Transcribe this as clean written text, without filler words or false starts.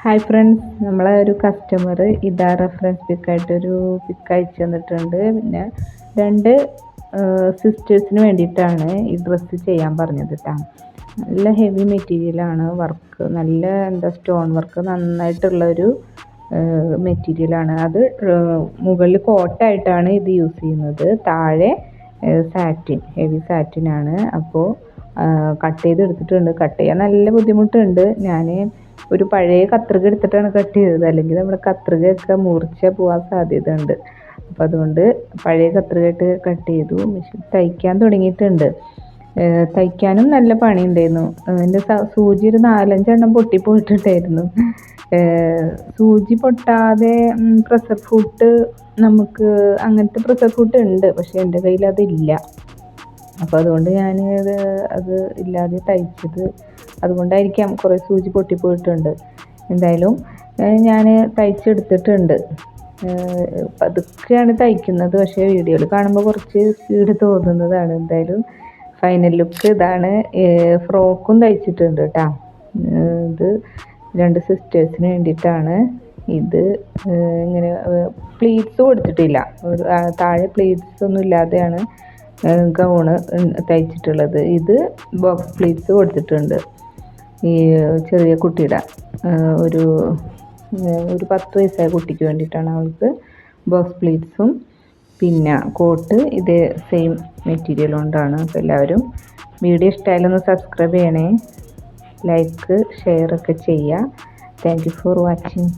Hi friends, നമ്മളെ ഒരു customer ഇതാ റെഫറൻസ് പിക്കായിട്ടൊരു പിക്ക് അയച്ചു തന്നിട്ടുണ്ട്. പിന്നെ 2 സിസ്റ്റേഴ്സിന് വേണ്ടിയിട്ടാണ് ഈ ഡ്രസ്സ് ചെയ്യാൻ പറഞ്ഞത് കേട്ടോ. നല്ല ഹെവി മെറ്റീരിയലാണ്, വർക്ക് നല്ല സ്റ്റോൺ വർക്ക് നന്നായിട്ടുള്ളൊരു മെറ്റീരിയലാണ്. അത് മുകളിൽ കോട്ടായിട്ടാണ് ഇത് യൂസ് ചെയ്യുന്നത്. താഴെ സാറ്റിൻ, ഹെവി സാറ്റിനാണ്. അപ്പോൾ കട്ട് ചെയ്തെടുത്തിട്ടുണ്ട്. കട്ട് ചെയ്യാൻ നല്ല ബുദ്ധിമുട്ടുണ്ട്. ഞാൻ ഒരു പഴയ കത്രിക എടുത്തിട്ടാണ് കട്ട് ചെയ്തത്, അല്ലെങ്കിൽ നമ്മുടെ കത്രികയൊക്കെ മൂർച്ച പോകാൻ സാധ്യത ഉണ്ട്. അപ്പം അതുകൊണ്ട് പഴയ കത്രികയായിട്ട് കട്ട് ചെയ്തു. മെഷീൻ തയ്ക്കാൻ തുടങ്ങിയിട്ടുണ്ട്. തയ്ക്കാനും നല്ല പണി ഉണ്ടായിരുന്നു. എൻ്റെ സൂചി ഒരു 4-5 എണ്ണം പൊട്ടിപ്പോയിട്ടുണ്ടായിരുന്നു. സൂചി പൊട്ടാതെ പ്രഷർ ഫുട്ട്, നമുക്ക് അങ്ങനത്തെ പ്രഷർ ഫുട്ട് ഉണ്ട്, പക്ഷേ എൻ്റെ കയ്യിൽ അതില്ല. അപ്പോൾ അതുകൊണ്ട് ഞാൻ അത് ഇല്ലാതെ തയ്ച്ചത്. അതുകൊണ്ടായിരിക്കാം കുറേ സൂചി പൊട്ടിപ്പോയിട്ടുണ്ട്. എന്തായാലും ഞാൻ തയ്ച്ചെടുത്തിട്ടുണ്ട്. പതുക്കെയാണ് തയ്ക്കുന്നത്, പക്ഷേ വീഡിയോയിൽ കാണുമ്പോൾ കുറച്ച് സ്പീഡ് തോന്നുന്നതാണ്. എന്തായാലും ഫൈനൽ ലുക്ക് ഇതാണ്. ഫ്രോക്കും തയ്ച്ചിട്ടുണ്ട് കേട്ടോ. ഇത് 2 സിസ്റ്റേഴ്സിന് വേണ്ടിയിട്ടാണ്. ഇത് ഇങ്ങനെ പ്ലീറ്റ്സ് കൊടുത്തിട്ടില്ല, താഴെ പ്ലീറ്റ്സ് ഒന്നും ഇല്ലാതെയാണ് ഗൗണ് തയ്ച്ചിട്ടുള്ളത്. ഇത് ബോക്സ് പ്ലീറ്റ്സ് കൊടുത്തിട്ടുണ്ട്. ഈ ചെറിയ കുട്ടിയുടെ ഒരു 10 വയസ്സായ കുട്ടിക്ക് വേണ്ടിയിട്ടാണ്. അവൾക്ക് ബോക്സ് പ്ലീറ്റ്സും പിന്നെ കോട്ട് ഇതേ സെയിം മെറ്റീരിയൽ കൊണ്ടാണ്. അപ്പോൾ എല്ലാവരും വീഡിയോ ഇഷ്ടമായാലൊന്ന് സബ്സ്ക്രൈബ് ചെയ്യണേ, ലൈക്ക് ഷെയർ ഒക്കെ ചെയ്യുക. Thank you for watching.